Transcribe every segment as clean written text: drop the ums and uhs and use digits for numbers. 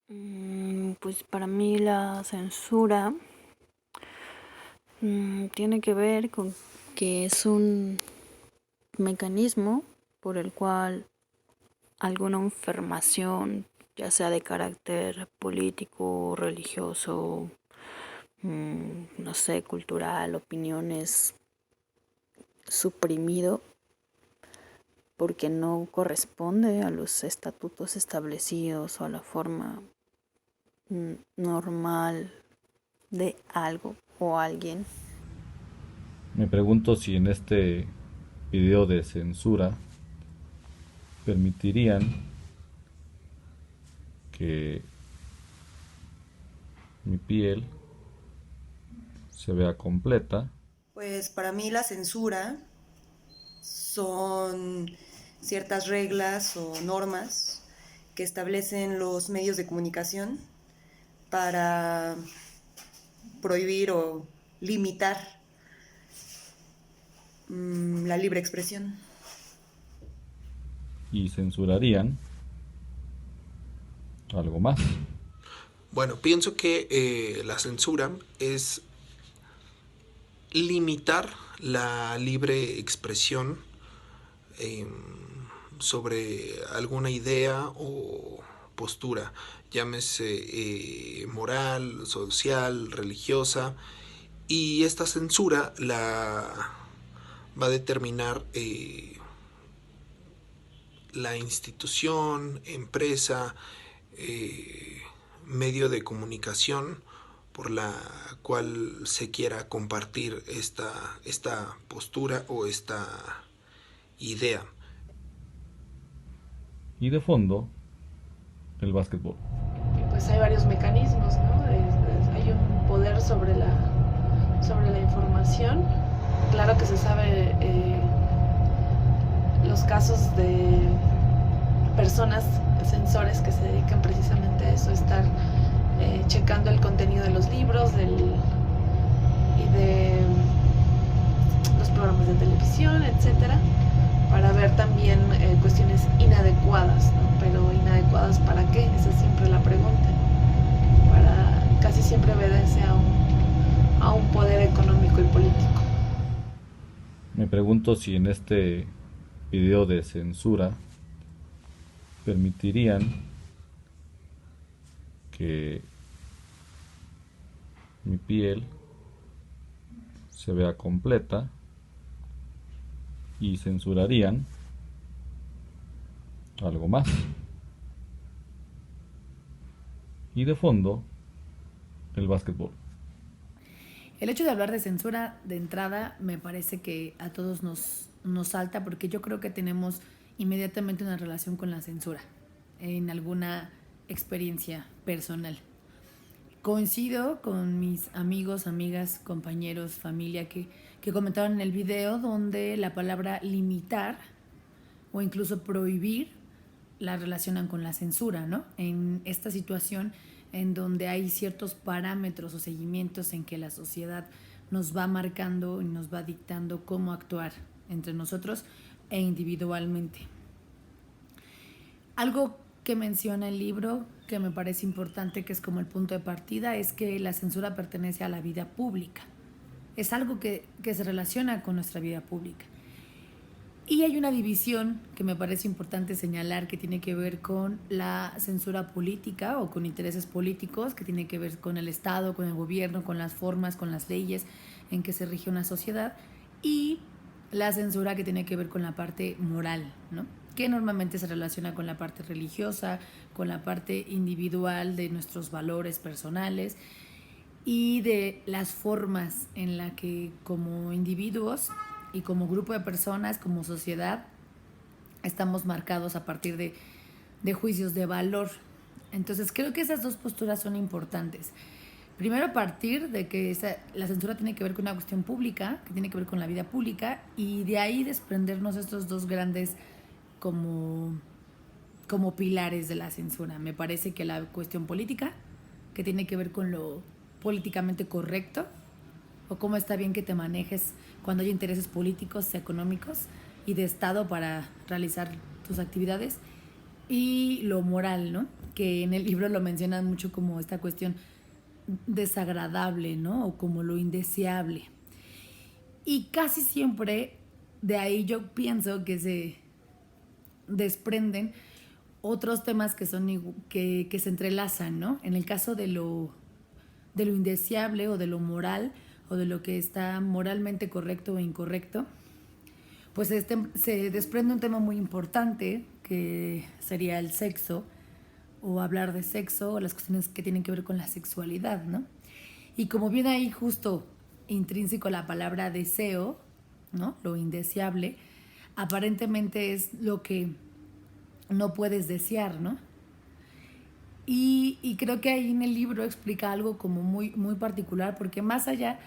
Pues para mí la censura tiene que ver con que es un mecanismo por el cual alguna información, ya sea de carácter político, religioso, no sé, cultural, opiniones, suprimido porque no corresponde a los estatutos establecidos o a la forma normal de algo o alguien. Me pregunto si en este video de censura permitirían que mi piel se vea completa Pues para mí la censura son ciertas reglas o normas que establecen los medios de comunicación para prohibir o limitar la libre expresión. y censurarían algo más. Bueno, pienso que la censura es limitar la libre expresión eh, sobre alguna idea o postura, llámese moral, social, religiosa, y esta censura la va a determinar la institución, empresa, eh, medio de comunicación por la cual se quiera compartir esta postura o esta idea. Y de fondo, el básquetbol. Pues hay varios mecanismos, ¿no? Hay un poder sobre la información. Claro que se sabe los casos de personas, censores que se dedican precisamente a eso, estar checando el contenido de los libros y de los programas de televisión, etcétera, para ver también cuestiones inadecuadas, ¿no? Pero inadecuadas ¿para qué? Esa es siempre la pregunta. Para casi siempre obedece a un poder económico y político. Me pregunto si en este video de censura permitirían que mi piel se vea completa y censurarían algo más. Y de fondo, el básquetbol. El hecho de hablar de censura de entrada me parece que a todos nos salta porque yo creo que tenemos inmediatamente una relación con la censura en alguna experiencia personal. Coincido con mis amigos, amigas, compañeros, familia que comentaron en el video donde la palabra limitar o incluso prohibir la relacionan con la censura, ¿no? En esta situación en donde hay ciertos parámetros o seguimientos en que la sociedad nos va marcando y nos va dictando cómo actuar entre nosotros e individualmente. Algo que menciona el libro que me parece importante, que es como el punto de partida, es que la censura pertenece a la vida pública. Es algo que se relaciona con nuestra vida pública. Y hay una división que me parece importante señalar que tiene que ver con la censura política o con intereses políticos, que tiene que ver con el Estado, con el gobierno, con las formas, con las leyes en que se rige una sociedad, y la censura que tiene que ver con la parte moral, ¿no? Que normalmente se relaciona con la parte religiosa, con la parte individual de nuestros valores personales y de las formas en las que como individuos y como grupo de personas, como sociedad, estamos marcados a partir de juicios de valor. Entonces creo que esas dos posturas son importantes. Primero, partir de que la censura tiene que ver con una cuestión pública, que tiene que ver con la vida pública, y de ahí desprendernos estos dos grandes como pilares de la censura. Me parece que la cuestión política, que tiene que ver con lo políticamente correcto, o cómo está bien que te manejes cuando hay intereses políticos, económicos y de Estado para realizar tus actividades, y lo moral, ¿no? que en el libro lo mencionan mucho como esta cuestión desagradable, ¿no? O como lo indeseable. Y casi siempre de ahí yo pienso que se desprenden otros temas que son que se entrelazan, ¿no? En el caso de lo indeseable o de lo moral o de lo que está moralmente correcto o incorrecto, pues se desprende un tema muy importante que sería el sexo, o hablar de sexo, o las cuestiones que tienen que ver con la sexualidad, ¿no? Y como viene ahí justo intrínseco la palabra deseo, ¿no? Lo indeseable, aparentemente es lo que no puedes desear, ¿no? Y creo que ahí en el libro explica algo como muy, muy particular, porque más allá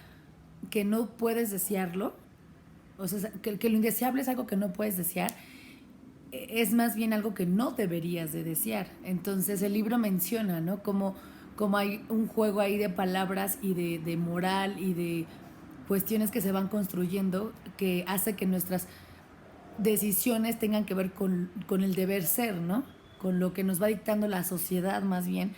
que no puedes desearlo, o sea, que lo indeseable es algo que no puedes desear, es más bien algo que no deberías de desear. Entonces el libro menciona, ¿no? Como hay un juego ahí de palabras y de moral y de cuestiones que se van construyendo que hace que nuestras decisiones tengan que ver con el deber ser, ¿no? Con lo que nos va dictando la sociedad más bien,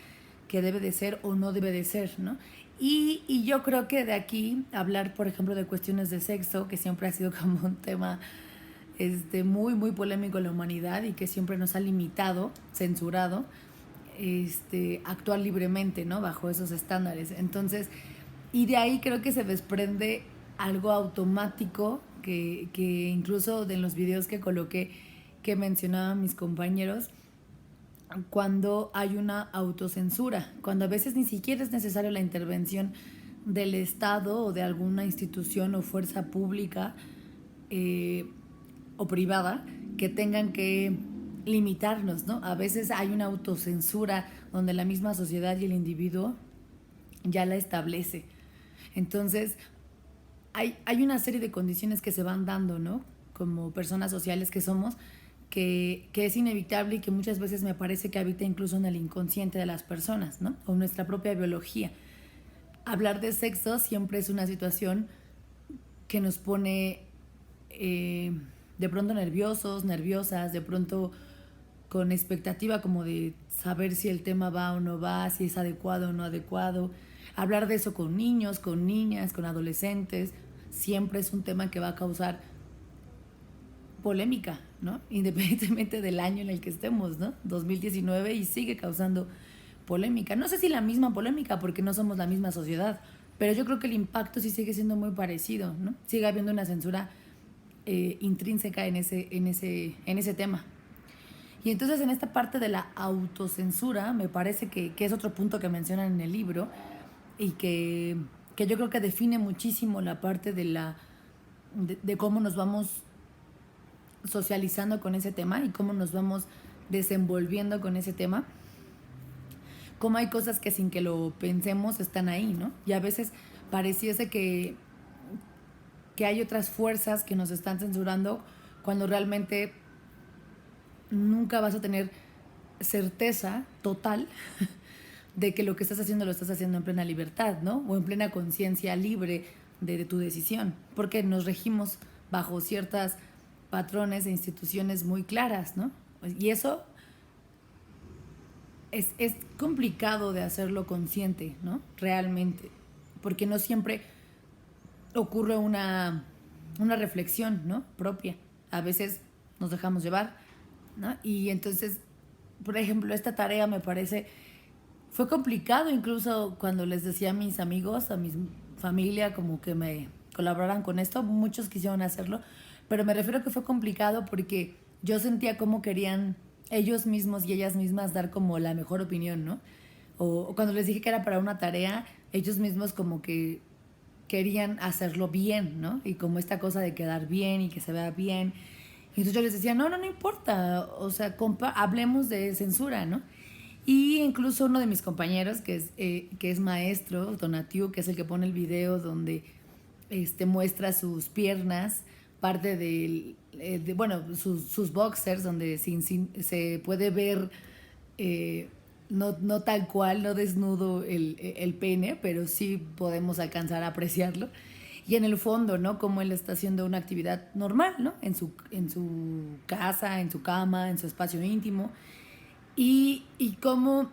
que debe de ser o no debe de ser, ¿no? Y yo creo que de aquí hablar, por ejemplo, de cuestiones de sexo, que siempre ha sido como un tema muy, muy polémico en la humanidad y que siempre nos ha limitado, censurado, actuar libremente, ¿no? Bajo esos estándares. Entonces, y de ahí creo que se desprende algo automático que incluso de los videos que coloqué, que mencionaban mis compañeros, cuando hay una autocensura, cuando a veces ni siquiera es necesaria la intervención del Estado o de alguna institución o fuerza pública o privada que tengan que limitarnos, ¿no? A veces hay una autocensura donde la misma sociedad y el individuo ya la establece. Entonces, hay una serie de condiciones que se van dando, ¿no? Como personas sociales que somos, que es inevitable y que muchas veces me parece que habita incluso en el inconsciente de las personas, ¿no? O nuestra propia biología. Hablar de sexo siempre es una situación que nos pone de pronto nerviosos, nerviosas, de pronto con expectativa como de saber si el tema va o no va, si es adecuado o no adecuado. Hablar de eso con niños, con niñas, con adolescentes, siempre es un tema que va a causar polémica, ¿no? Independientemente del año en el que estemos, ¿no? 2019 y sigue causando polémica. No sé si la misma polémica porque no somos la misma sociedad, pero yo creo que el impacto sí sigue siendo muy parecido, ¿no? Sigue habiendo una censura intrínseca en ese tema. Y entonces en esta parte de la autocensura me parece que es otro punto que mencionan en el libro y que yo creo que define muchísimo la parte de cómo nos vamos socializando con ese tema y cómo nos vamos desenvolviendo con ese tema. Cómo hay cosas que sin que lo pensemos están ahí, ¿no? Y a veces pareciese que hay otras fuerzas que nos están censurando cuando realmente nunca vas a tener certeza total de que lo que estás haciendo lo estás haciendo en plena libertad, ¿no? O en plena conciencia libre de tu decisión, porque nos regimos bajo ciertas patrones e instituciones muy claras, ¿no? Y eso es complicado de hacerlo consciente, ¿no? Realmente, porque no siempre ocurre una reflexión, ¿no? Propia. A veces nos dejamos llevar, ¿no? Y entonces, por ejemplo, esta tarea me parece, fue complicado incluso cuando les decía a mis amigos, a mi familia, como que me colaboraran con esto. Muchos quisieron hacerlo, pero me refiero a que fue complicado porque yo sentía como querían ellos mismos y ellas mismas dar como la mejor opinión, ¿no? O cuando les dije que era para una tarea, ellos mismos como que querían hacerlo bien, ¿no? Y como esta cosa de quedar bien y que se vea bien. Y entonces yo les decía, no importa, o sea, hablemos de censura, ¿no? Y incluso uno de mis compañeros, que es maestro, Donatiu, que es el que pone el video donde muestra sus piernas, parte sus boxers, donde se puede ver, no tal cual, no desnudo el pene, pero sí podemos alcanzar a apreciarlo. Y en el fondo, ¿no? Como él está haciendo una actividad normal, ¿no? En su casa, en su cama, en su espacio íntimo. Y cómo,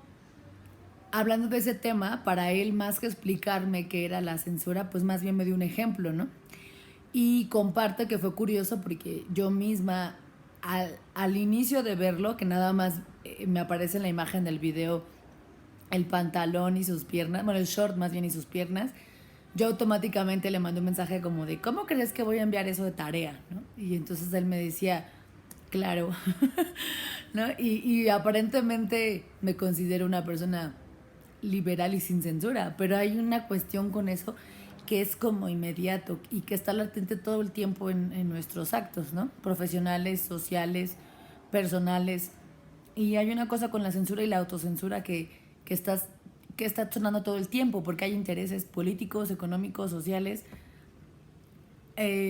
hablando de ese tema, para él más que explicarme qué era la censura, pues más bien me dio un ejemplo, ¿no? Y comparte que fue curioso porque yo misma al inicio de verlo, que nada más me aparece en la imagen del video el pantalón y sus piernas, bueno, el short más bien y sus piernas, yo automáticamente le mandé un mensaje como de, ¿cómo crees que voy a enviar eso de tarea? ¿No? Y entonces él me decía, claro, ¿no? Y aparentemente me considero una persona liberal y sin censura, pero hay una cuestión con eso que es como inmediato y que está latente todo el tiempo en nuestros actos, ¿no? Profesionales, sociales, personales. Y hay una cosa con la censura y la autocensura que está sonando todo el tiempo, porque hay intereses políticos, económicos, sociales,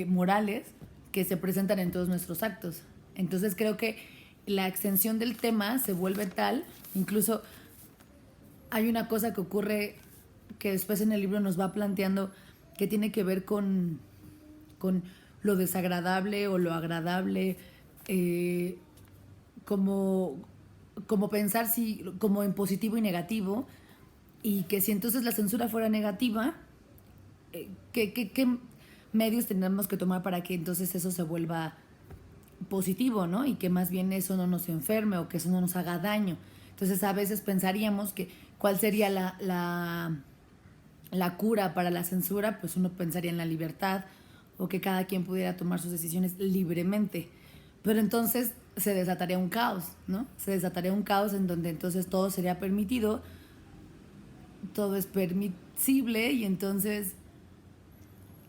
morales, que se presentan en todos nuestros actos. Entonces creo que la extensión del tema se vuelve tal, incluso hay una cosa que ocurre que después en el libro nos va planteando que tiene que ver con lo desagradable o lo agradable, como pensar como en positivo y negativo, y que si entonces la censura fuera negativa, ¿qué medios tendremos que tomar para que entonces eso se vuelva positivo, ¿no? Y que más bien eso no nos enferme o que eso no nos haga daño. Entonces a veces pensaríamos que cuál sería la cura para la censura, pues uno pensaría en la libertad o que cada quien pudiera tomar sus decisiones libremente. Pero entonces se desataría un caos, ¿no? Se desataría un caos en donde entonces todo sería permitido, todo es permisible y entonces,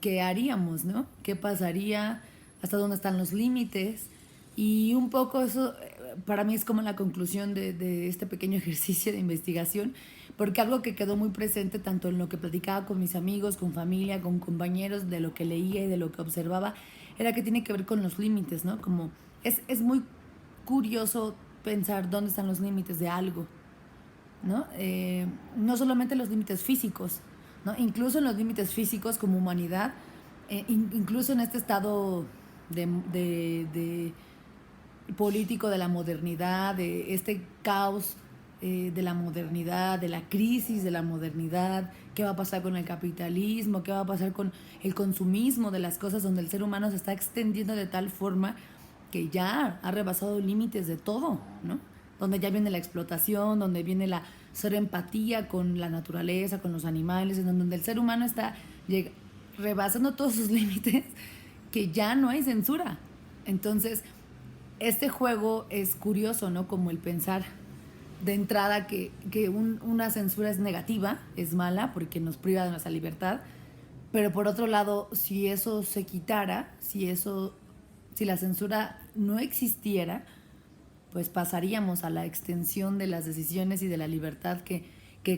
¿qué haríamos, no? ¿Qué pasaría? ¿Hasta dónde están los límites? Y un poco eso para mí es como la conclusión de este pequeño ejercicio de investigación, porque algo que quedó muy presente tanto en lo que platicaba con mis amigos, con familia, con compañeros, de lo que leía y de lo que observaba, era que tiene que ver con los límites, ¿no? Como es muy curioso pensar dónde están los límites de algo, ¿no? No solamente los límites físicos, ¿no? Incluso en los límites físicos como humanidad, incluso en este estado de político de la modernidad, de este caos de la modernidad, de la crisis de la modernidad, qué va a pasar con el capitalismo, qué va a pasar con el consumismo de las cosas, donde el ser humano se está extendiendo de tal forma que ya ha rebasado límites de todo, ¿no? Donde ya viene la explotación, donde viene la cero empatía con la naturaleza, con los animales, en donde el ser humano está rebasando todos sus límites, que ya no hay censura. Entonces, este juego es curioso, ¿no? Como el pensar de entrada que una censura es negativa, es mala, porque nos priva de nuestra libertad, pero por otro lado, si eso se quitara, si la censura no existiera, pues pasaríamos a la extensión de las decisiones y de la libertad que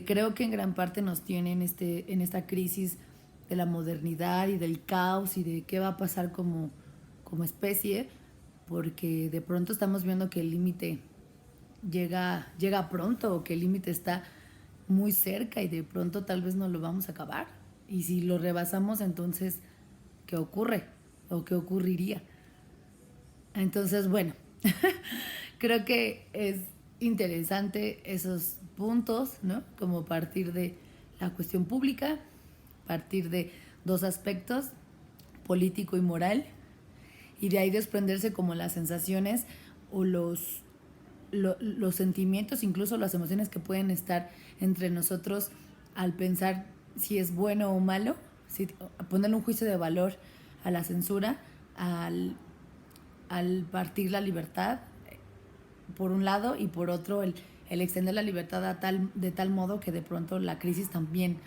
creo que en gran parte nos tiene en esta crisis de la modernidad y del caos y de qué va a pasar como especie, porque de pronto estamos viendo que el límite llega pronto, o que el límite está muy cerca y de pronto tal vez no lo vamos a acabar. Y si lo rebasamos, entonces, ¿qué ocurre? ¿O qué ocurriría? Entonces, bueno, creo que es interesante esos puntos, ¿no? Como partir de la cuestión pública, partir de dos aspectos, político y moral, y de ahí desprenderse como las sensaciones o los sentimientos, incluso las emociones que pueden estar entre nosotros al pensar si es bueno o malo, ponerle un juicio de valor a la censura, al partir la libertad por un lado, y por otro el extender la libertad de tal modo que de pronto la crisis también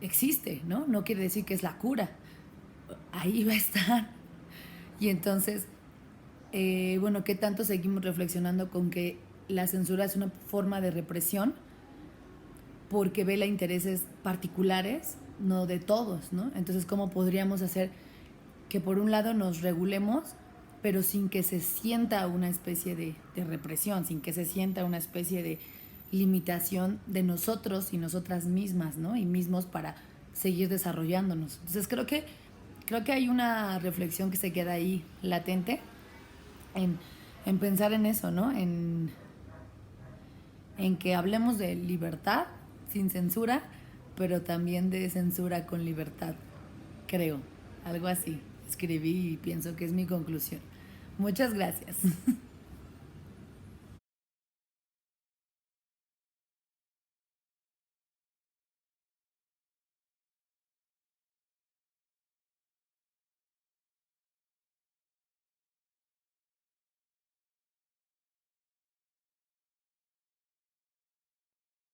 existe, ¿no? No quiere decir que es la cura, ahí va a estar. Y entonces, bueno, ¿qué tanto seguimos reflexionando con que la censura es una forma de represión porque vela intereses particulares, no de todos, ¿no? Entonces, ¿cómo podríamos hacer que por un lado nos regulemos, pero sin que se sienta una especie de represión, sin que se sienta una especie de limitación de nosotros y nosotras mismas, ¿no? Y mismos para seguir desarrollándonos? Entonces, creo que hay una reflexión que se queda ahí latente en pensar en eso, ¿no? En en que hablemos de libertad sin censura, pero también de censura con libertad, creo, algo así. Escribí y pienso que es mi conclusión. Muchas gracias.